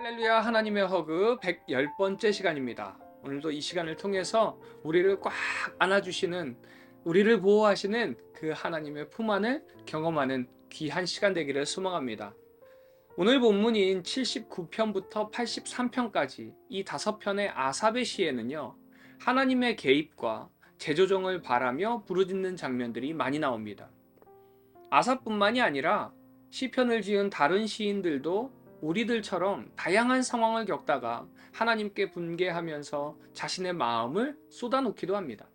할렐루야, 하나님의 허그 110번째 시간입니다. 오늘도 이 시간을 통해서 우리를 꽉 안아주시는, 우리를 보호하시는 그 하나님의 품 안을 경험하는 귀한 시간 되기를 소망합니다. 오늘 본문인 79편부터 83편까지 이 5편의 아삽의 시에는요, 하나님의 개입과 재조정을 바라며 부르짖는 장면들이 많이 나옵니다. 아삽뿐만이 아니라 시편을 지은 다른 시인들도 우리들처럼 다양한 상황을 겪다가 하나님께 분개하면서 자신의 마음을 쏟아놓기도 합니다.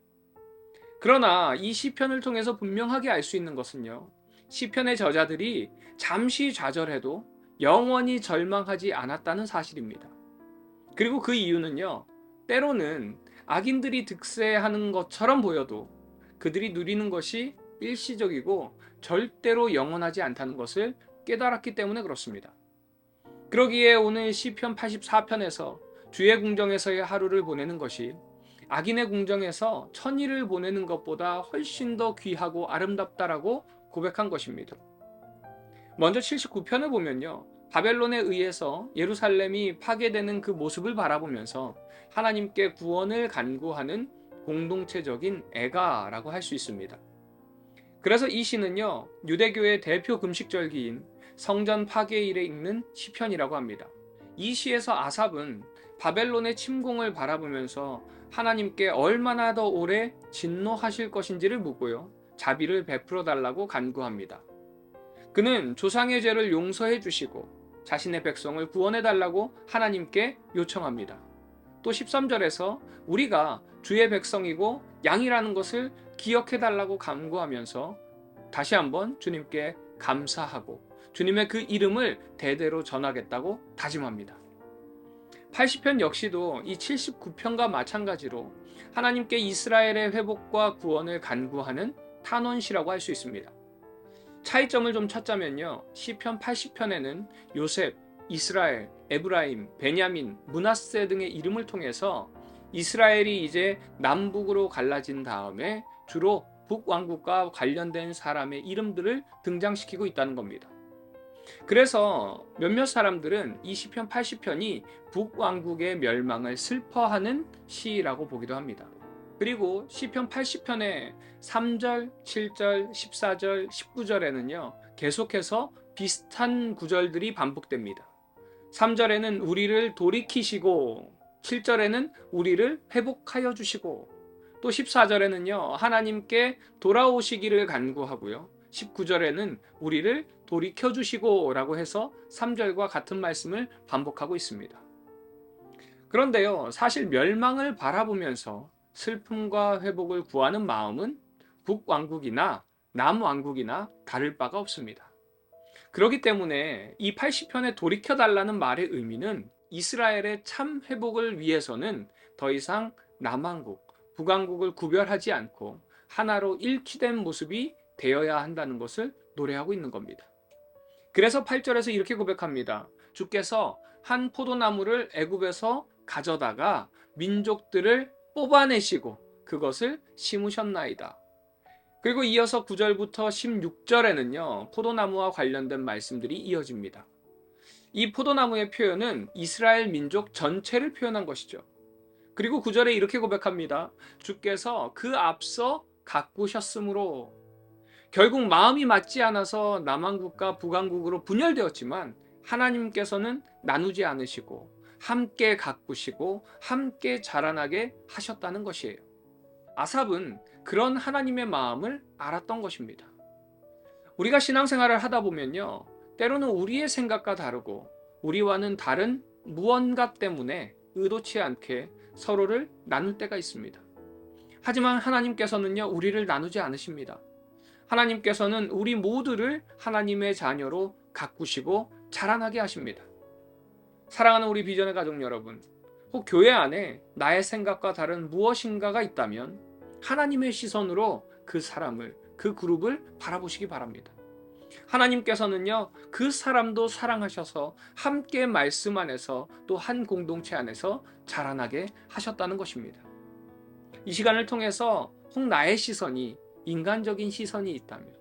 그러나 이 시편을 통해서 분명하게 알 수 있는 것은요, 시편의 저자들이 잠시 좌절해도 영원히 절망하지 않았다는 사실입니다. 그리고 그 이유는요, 때로는 악인들이 득세하는 것처럼 보여도 그들이 누리는 것이 일시적이고 절대로 영원하지 않다는 것을 깨달았기 때문에 그렇습니다. 그러기에 오늘 시편 84편에서 주의 궁정에서의 하루를 보내는 것이 악인의 궁정에서 천일을 보내는 것보다 훨씬 더 귀하고 아름답다라고 고백한 것입니다. 먼저 79편을 보면요, 바벨론에 의해서 예루살렘이 파괴되는 그 모습을 바라보면서 하나님께 구원을 간구하는 공동체적인 애가라고 할 수 있습니다. 그래서 이 시는요, 유대교의 대표 금식절기인 성전 파괴일에 읽는 시편이라고 합니다. 이 시에서 아삽은 바벨론의 침공을 바라보면서 하나님께 얼마나 더 오래 진노하실 것인지를 묻고요, 자비를 베풀어 달라고 간구합니다. 그는 조상의 죄를 용서해 주시고 자신의 백성을 구원해 달라고 하나님께 요청합니다. 또 13절에서 우리가 주의 백성이고 양이라는 것을 기억해 달라고 간구하면서 다시 한번 주님께 감사하고 주님의 그 이름을 대대로 전하겠다고 다짐합니다. 80편 역시도 이 79편과 마찬가지로 하나님께 이스라엘의 회복과 구원을 간구하는 탄원시라고 할 수 있습니다. 차이점을 좀 찾자면요, 시편 80편에는 요셉, 이스라엘, 에브라임, 베냐민, 므낫세 등의 이름을 통해서 이스라엘이 이제 남북으로 갈라진 다음에 주로 북왕국과 관련된 사람의 이름들을 등장시키고 있다는 겁니다. 그래서 몇몇 사람들은 이 시편 80편이 북왕국의 멸망을 슬퍼하는 시라고 보기도 합니다. 그리고 시편 80편의 3절, 7절, 14절, 19절에는요, 계속해서 비슷한 구절들이 반복됩니다. 3절에는 우리를 돌이키시고, 7절에는 우리를 회복하여 주시고, 또 14절에는요, 하나님께 돌아오시기를 간구하고요, 19절에는 우리를 돌이켜 주시고 라고 해서 3절과 같은 말씀을 반복하고 있습니다. 그런데요, 사실 멸망을 바라보면서 슬픔과 회복을 구하는 마음은 북왕국이나 남왕국이나 다를 바가 없습니다. 그렇기 때문에 이 80편에 돌이켜달라는 말의 의미는 이스라엘의 참 회복을 위해서는 더 이상 남왕국, 북왕국을 구별하지 않고 하나로 일치된 모습이 되어야 한다는 것을 노래하고 있는 겁니다. 그래서 8절에서 이렇게 고백합니다. 주께서 한 포도나무를 애굽에서 가져다가 민족들을 뽑아내시고 그것을 심으셨나이다. 그리고 이어서 9절부터 16절에는요, 포도나무와 관련된 말씀들이 이어집니다. 이 포도나무의 표현은 이스라엘 민족 전체를 표현한 것이죠. 그리고 9절에 이렇게 고백합니다. 주께서 그 앞서 가꾸셨으므로. 결국 마음이 맞지 않아서 남왕국과 북왕국으로 분열되었지만 하나님께서는 나누지 않으시고 함께 가꾸시고 함께 자라나게 하셨다는 것이에요. 아삽은 그런 하나님의 마음을 알았던 것입니다. 우리가 신앙생활을 하다 보면요, 때로는 우리의 생각과 다르고 우리와는 다른 무언가 때문에 의도치 않게 서로를 나눌 때가 있습니다. 하지만 하나님께서는요, 우리를 나누지 않으십니다. 하나님께서는 우리 모두를 하나님의 자녀로 가꾸시고 자라나게 하십니다. 사랑하는 우리 비전의 가족 여러분, 혹 교회 안에 나의 생각과 다른 무엇인가가 있다면 하나님의 시선으로 그 사람을, 그 그룹을 바라보시기 바랍니다. 하나님께서는요, 그 사람도 사랑하셔서 함께 말씀 안에서 또 한 공동체 안에서 자라나게 하셨다는 것입니다. 이 시간을 통해서 혹 나의 시선이 인간적인 시선이 있다면,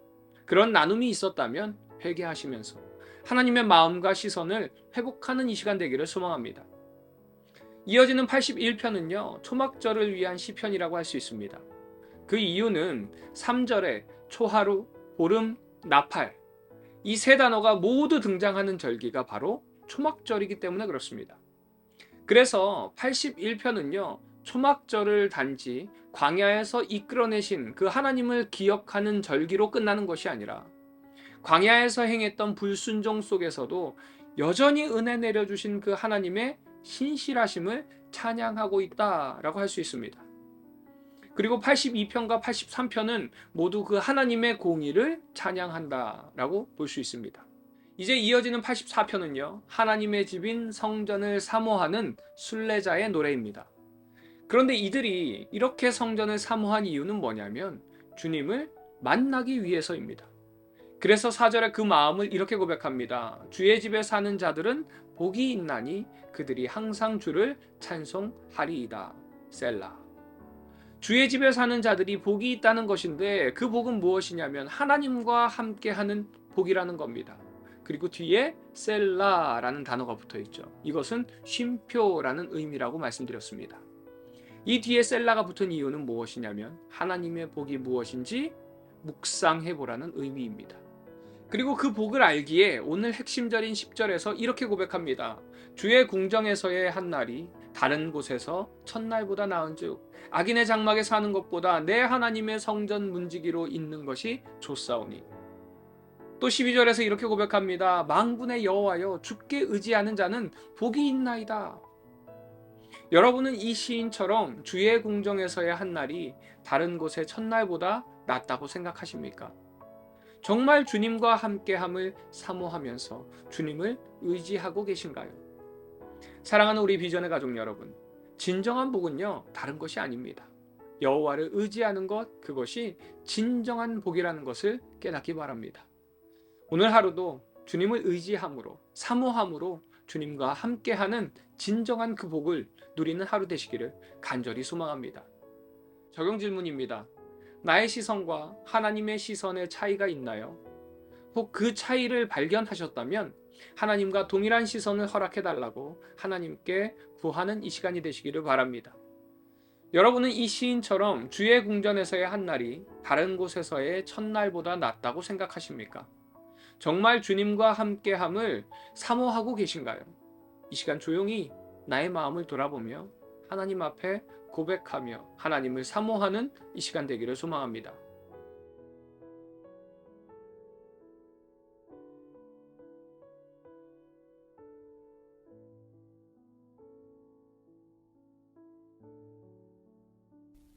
그런 나눔이 있었다면 회개하시면서 하나님의 마음과 시선을 회복하는 이 시간 되기를 소망합니다. 이어지는 81편은요, 초막절을 위한 시편이라고 할 수 있습니다. 그 이유는 3절에 초하루, 보름, 나팔 이 세 단어가 모두 등장하는 절기가 바로 초막절이기 때문에 그렇습니다. 그래서 81편은요, 초막절을 단지 광야에서 이끌어내신 그 하나님을 기억하는 절기로 끝나는 것이 아니라 광야에서 행했던 불순종 속에서도 여전히 은혜 내려주신 그 하나님의 신실하심을 찬양하고 있다라고 할 수 있습니다. 그리고 82편과 83편은 모두 그 하나님의 공의를 찬양한다라고 볼 수 있습니다. 이제 이어지는 84편은요, 하나님의 집인 성전을 사모하는 순례자의 노래입니다. 그런데 이들이 이렇게 성전을 사모한 이유는 뭐냐면 주님을 만나기 위해서입니다. 그래서 4절에 그 마음을 이렇게 고백합니다. 주의 집에 사는 자들은 복이 있나니 그들이 항상 주를 찬송하리이다. 셀라. 주의 집에 사는 자들이 복이 있다는 것인데 그 복은 무엇이냐면 하나님과 함께하는 복이라는 겁니다. 그리고 뒤에 셀라라는 단어가 붙어 있죠. 이것은 쉼표라는 의미라고 말씀드렸습니다. 이 뒤에 셀라가 붙은 이유는 무엇이냐면 하나님의 복이 무엇인지 묵상해보라는 의미입니다. 그리고 그 복을 알기에 오늘 핵심절인 10절에서 이렇게 고백합니다. 주의 궁정에서의 한 날이 다른 곳에서 첫날보다 나은즉 악인의 장막에 사는 것보다 내 하나님의 성전 문지기로 있는 것이 좋사오니. 또 12절에서 이렇게 고백합니다. 만군의 여호와여 주께 의지하는 자는 복이 있나이다. 여러분은 이 시인처럼 주의 궁정에서의 한 날이 다른 곳의 첫날보다 낫다고 생각하십니까? 정말 주님과 함께함을 사모하면서 주님을 의지하고 계신가요? 사랑하는 우리 비전의 가족 여러분, 진정한 복은요, 다른 것이 아닙니다. 여호와를 의지하는 것, 그것이 진정한 복이라는 것을 깨닫기 바랍니다. 오늘 하루도 주님을 의지함으로, 사모함으로 주님과 함께하는 진정한 그 복을 누리는 하루 되시기를 간절히 소망합니다. 적용 질문입니다. 나의 시선과 하나님의 시선의 차이가 있나요? 혹 그 차이를 발견하셨다면 하나님과 동일한 시선을 허락해달라고 하나님께 구하는 이 시간이 되시기를 바랍니다. 여러분은 이 시인처럼 주의 궁전에서의 한 날이 다른 곳에서의 첫날보다 낫다고 생각하십니까? 정말 주님과 함께함을 사모하고 계신가요? 이 시간 조용히 나의 마음을 돌아보며 하나님 앞에 고백하며 하나님을 사모하는 이 시간 되기를 소망합니다.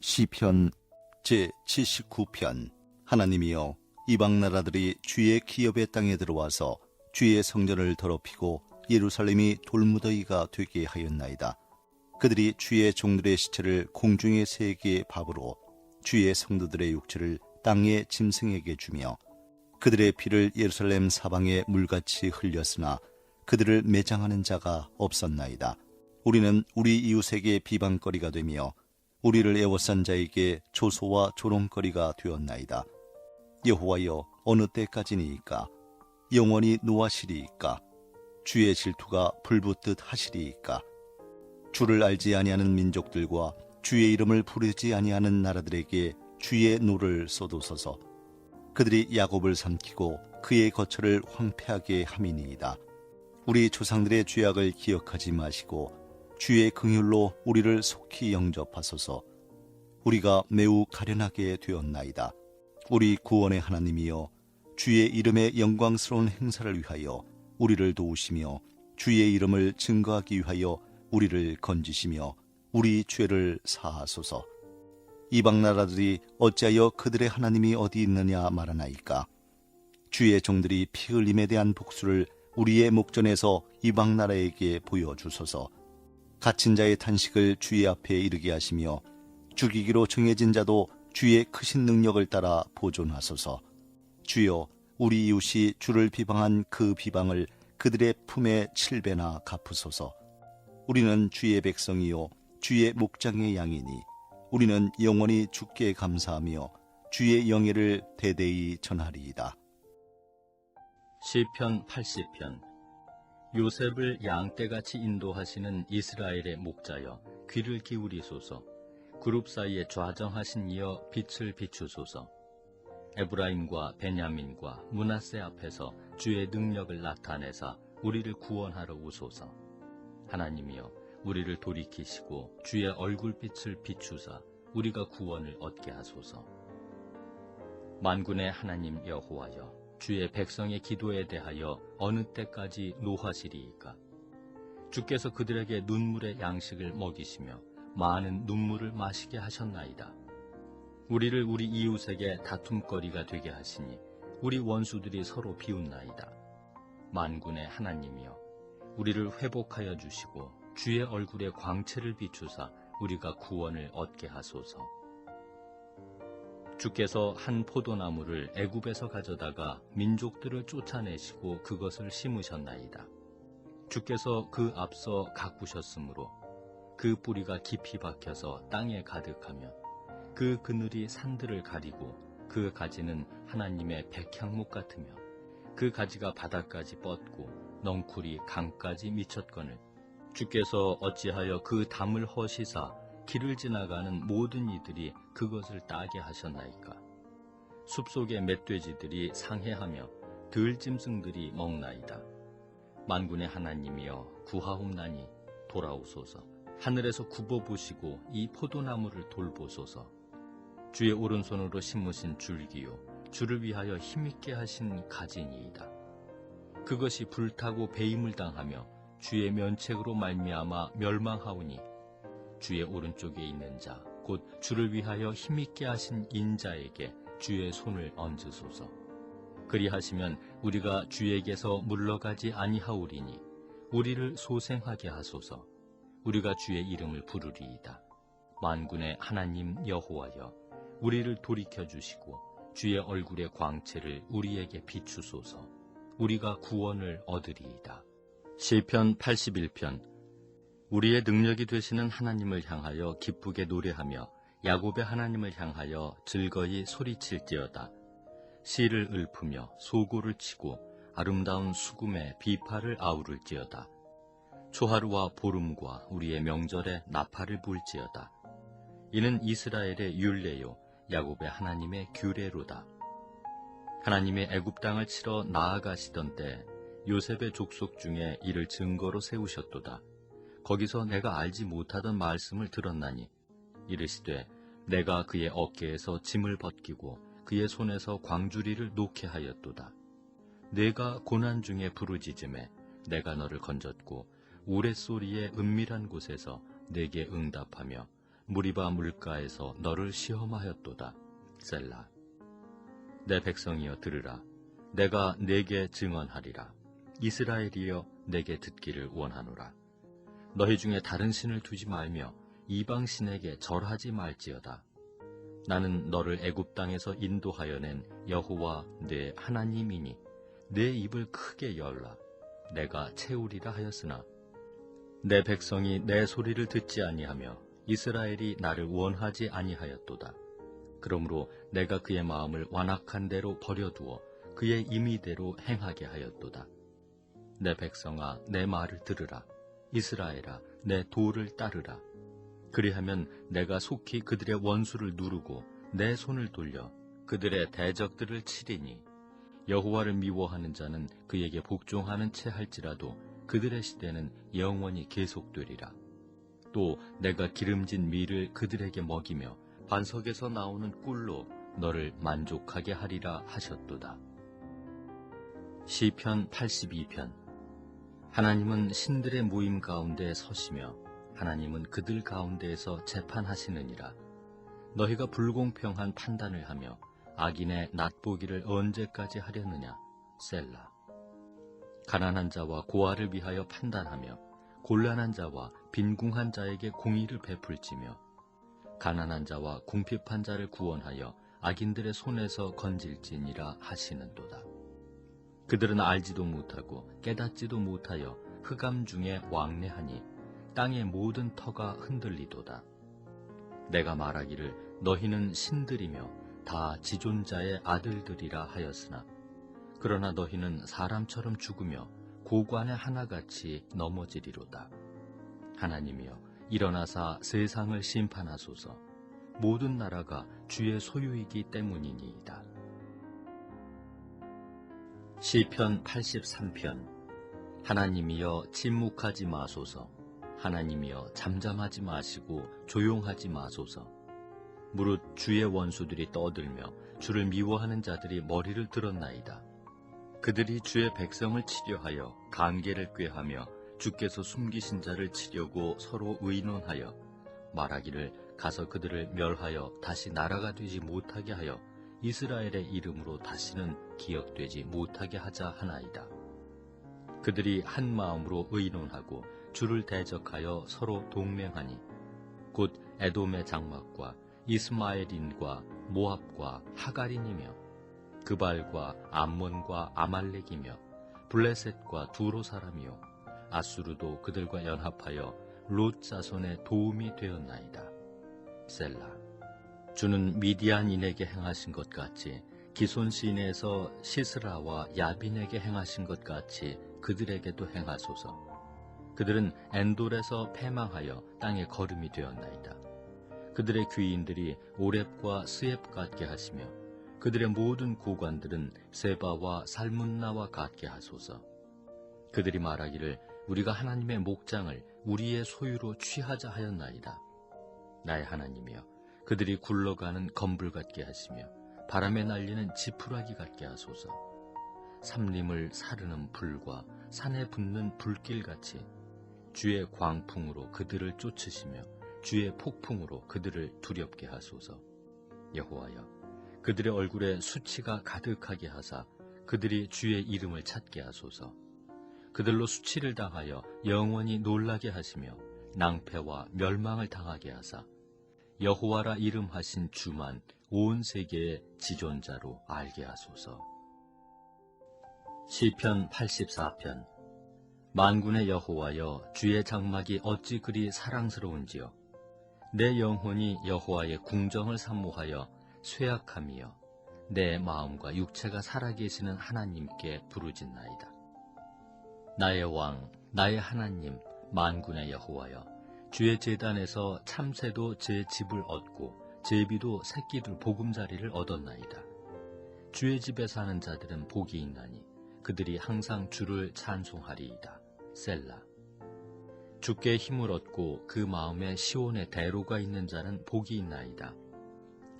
시편 제79편. 하나님이여, 이방 나라들이 주의 기업의 땅에 들어와서 주의 성전을 더럽히고 예루살렘이 돌무더기가 되게 하였나이다. 그들이 주의 종들의 시체를 공중의 새에게 밥으로 주의 성도들의 육체를 땅의 짐승에게 주며 그들의 피를 예루살렘 사방에 물같이 흘렸으나 그들을 매장하는 자가 없었나이다. 우리는 우리 이웃에게 비방거리가 되며 우리를 애워싼 자에게 조소와 조롱거리가 되었나이다. 여호와여, 어느 때까지니이까? 영원히 노하시리이까? 주의 질투가 불붙듯 하시리이까? 주를 알지 아니하는 민족들과 주의 이름을 부르지 아니하는 나라들에게 주의 노를 쏟으소서. 그들이 야곱을 삼키고 그의 거처를 황폐하게 함이니이다. 우리 조상들의 죄악을 기억하지 마시고 주의 긍휼로 우리를 속히 영접하소서. 우리가 매우 가련하게 되었나이다. 우리 구원의 하나님이여, 주의 이름의 영광스러운 행사를 위하여 우리를 도우시며 주의 이름을 증거하기 위하여 우리를 건지시며 우리 죄를 사하소서. 이방 나라들이 어찌하여 그들의 하나님이 어디 있느냐 말하나이까? 주의 종들이 피 흘림에 대한 복수를 우리의 목전에서 이방 나라에게 보여주소서. 갇힌 자의 탄식을 주의 앞에 이르게 하시며 죽이기로 정해진 자도 주의 크신 능력을 따라 보존하소서. 주여, 우리 이웃이 주를 비방한 그 비방을 그들의 품에 7배나 갚으소서. 우리는 주의 백성이요 주의 목장의 양이니 우리는 영원히 주께 감사하며 주의 영예를 대대히 전하리이다. 시편 80편. 요셉을 양떼같이 인도하시는 이스라엘의 목자여, 귀를 기울이소서. 그룹 사이에 좌정하신 이여, 빛을 비추소서. 에브라임과 베냐민과 므낫세 앞에서 주의 능력을 나타내사 우리를 구원하러 오소서. 하나님이여, 우리를 돌이키시고 주의 얼굴빛을 비추사 우리가 구원을 얻게 하소서. 만군의 하나님 여호와여, 주의 백성의 기도에 대하여 어느 때까지 노하시리이까? 주께서 그들에게 눈물의 양식을 먹이시며 많은 눈물을 마시게 하셨나이다. 우리를 우리 이웃에게 다툼거리가 되게 하시니 우리 원수들이 서로 비웃나이다. 만군의 하나님이여, 우리를 회복하여 주시고 주의 얼굴에 광채를 비추사 우리가 구원을 얻게 하소서. 주께서 한 포도나무를 애굽에서 가져다가 민족들을 쫓아내시고 그것을 심으셨나이다. 주께서 그 앞서 가꾸셨으므로 그 뿌리가 깊이 박혀서 땅에 가득하며 그 그늘이 산들을 가리고 그 가지는 하나님의 백향목 같으며 그 가지가 바닥까지 뻗고 넝쿨이 강까지 미쳤거늘 주께서 어찌하여 그 담을 허시사 길을 지나가는 모든 이들이 그것을 따게 하셨나이까? 숲속의 멧돼지들이 상해하며 들짐승들이 먹나이다. 만군의 하나님이여, 구하옵나니 돌아오소서. 하늘에서 굽어보시고 이 포도나무를 돌보소서. 주의 오른손으로 심으신 줄기요, 주를 위하여 힘있게 하신 가지니이다. 그것이 불타고 배임을 당하며 주의 면책으로 말미암아 멸망하오니 주의 오른쪽에 있는 자, 곧 주를 위하여 힘있게 하신 인자에게 주의 손을 얹으소서. 그리하시면 우리가 주에게서 물러가지 아니하오리니 우리를 소생하게 하소서. 우리가 주의 이름을 부르리이다. 만군의 하나님 여호와여, 우리를 돌이켜 주시고 주의 얼굴의 광채를 우리에게 비추소서. 우리가 구원을 얻으리이다. 시편 81편. 우리의 능력이 되시는 하나님을 향하여 기쁘게 노래하며 야곱의 하나님을 향하여 즐거이 소리칠지어다. 시를 읊으며 소고를 치고 아름다운 수금에 비파를 아우를지어다. 초하루와 보름과 우리의 명절에 나팔을 불지어다. 이는 이스라엘의 율례요 야곱의 하나님의 규례로다. 하나님의 애굽 땅을 치러 나아가시던 때 요셉의 족속 중에 이를 증거로 세우셨도다. 거기서 내가 알지 못하던 말씀을 들었나니 이르시되 내가 그의 어깨에서 짐을 벗기고 그의 손에서 광주리를 놓게 하였도다. 내가 고난 중에 부르짖음에 내가 너를 건졌고 우레소리의 은밀한 곳에서 내게 응답하며 무리바 물가에서 너를 시험하였도다. 셀라. 내 백성이여 들으라. 내가 내게 증언하리라. 이스라엘이여 내게 듣기를 원하노라. 너희 중에 다른 신을 두지 말며 이방 신에게 절하지 말지어다. 나는 너를 애굽 땅에서 인도하여 낸 여호와 내 하나님이니 내 입을 크게 열라. 내가 채우리라 하였으나 내 백성이 내 소리를 듣지 아니하며 이스라엘이 나를 원하지 아니하였도다. 그러므로 내가 그의 마음을 완악한 대로 버려두어 그의 임의대로 행하게 하였도다. 내 백성아, 내 말을 들으라. 이스라엘아, 내 도를 따르라. 그리하면 내가 속히 그들의 원수를 누르고 내 손을 돌려 그들의 대적들을 치리니 여호와를 미워하는 자는 그에게 복종하는 채 할지라도 그들의 시대는 영원히 계속되리라. 또 내가 기름진 밀을 그들에게 먹이며 반석에서 나오는 꿀로 너를 만족하게 하리라 하셨도다. 시편 82편. 하나님은 신들의 모임 가운데 서시며 하나님은 그들 가운데에서 재판하시느니라. 너희가 불공평한 판단을 하며 악인의 낫보기를 언제까지 하려느냐. 셀라. 가난한 자와 고아를 위하여 판단하며 곤란한 자와 빈궁한 자에게 공의를 베풀지며 가난한 자와 궁핍한 자를 구원하여 악인들의 손에서 건질지니라 하시는도다. 그들은 알지도 못하고 깨닫지도 못하여 흑암 중에 왕래하니 땅의 모든 터가 흔들리도다. 내가 말하기를 너희는 신들이며 다 지존자의 아들들이라 하였으나 그러나 너희는 사람처럼 죽으며 고관의 하나같이 넘어지리로다. 하나님이여, 일어나사 세상을 심판하소서. 모든 나라가 주의 소유이기 때문이니이다. 시편 83편. 하나님이여, 침묵하지 마소서. 하나님이여, 잠잠하지 마시고 조용하지 마소서. 무릇 주의 원수들이 떠들며 주를 미워하는 자들이 머리를 들었나이다. 그들이 주의 백성을 치려하여 간계를 꾀하며 주께서 숨기신 자를 치려고 서로 의논하여 말하기를 가서 그들을 멸하여 다시 나라가 되지 못하게 하여 이스라엘의 이름으로 다시는 기억되지 못하게 하자 하나이다. 그들이 한 마음으로 의논하고 주를 대적하여 서로 동맹하니 곧 에돔의 장막과 이스마엘인과 모압과 하갈인이며 그발과 암몬과 아말렉이며 블레셋과 두로 사람이요 아수르도 그들과 연합하여 롯 자손의 도움이 되었나이다. 셀라. 주는 미디안인에게 행하신 것 같이 기손 시내에서 시스라와 야빈에게 행하신 것 같이 그들에게도 행하소서. 그들은 엔돌에서 패망하여 땅에 거름이 되었나이다. 그들의 귀인들이 오렙과 스엡 같게 하시며 그들의 모든 고관들은 세바와 살문나와 같게 하소서. 그들이 말하기를 우리가 하나님의 목장을 우리의 소유로 취하자 하였나이다. 나의 하나님이여, 그들이 굴러가는 검불 같게 하시며 바람에 날리는 지푸라기 같게 하소서. 삼림을 사르는 불과 산에 붙는 불길같이 주의 광풍으로 그들을 쫓으시며 주의 폭풍으로 그들을 두렵게 하소서. 여호와여, 그들의 얼굴에 수치가 가득하게 하사 그들이 주의 이름을 찾게 하소서. 그들로 수치를 당하여 영원히 놀라게 하시며 낭패와 멸망을 당하게 하사 여호와라 이름하신 주만 온 세계의 지존자로 알게 하소서. 시편 84편. 만군의 여호와여, 주의 장막이 어찌 그리 사랑스러운지요. 내 영혼이 여호와의 궁정을 사모하여 쇠약함이여 내 마음과 육체가 살아계시는 하나님께 부르짖나이다. 나의 왕, 나의 하나님, 만군의 여호와여, 주의 제단에서 참새도 제 집을 얻고 제비도 새끼들 보금자리를 얻었나이다. 주의 집에 사는 자들은 복이 있나니 그들이 항상 주를 찬송하리이다. 셀라. 주께 힘을 얻고 그 마음에 시온의 대로가 있는 자는 복이 있나이다.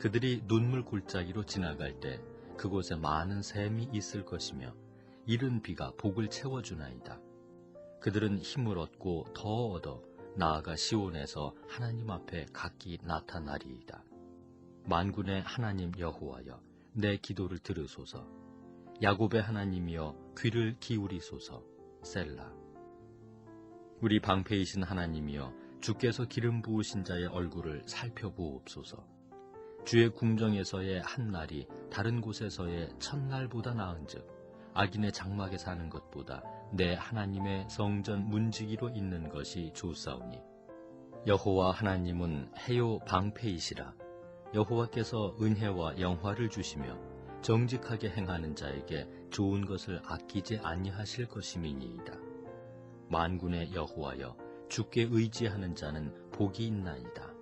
그들이 눈물 골짜기로 지나갈 때 그곳에 많은 샘이 있을 것이며 이른 비가 복을 채워주나이다. 그들은 힘을 얻고 더 얻어 나아가 시온에서 하나님 앞에 각기 나타나리이다. 만군의 하나님 여호와여, 내 기도를 들으소서. 야곱의 하나님이여, 귀를 기울이소서. 셀라. 우리 방패이신 하나님이여, 주께서 기름 부으신 자의 얼굴을 살펴보옵소서. 주의 궁정에서의 한 날이 다른 곳에서의 첫날보다 나은즉 악인의 장막에 사는 것보다 내 하나님의 성전 문지기로 있는 것이 좋사오니 여호와 하나님은 해요 방패이시라. 여호와께서 은혜와 영화를 주시며 정직하게 행하는 자에게 좋은 것을 아끼지 아니하실 것임이니이다. 만군의 여호와여, 주께 의지하는 자는 복이 있나이다.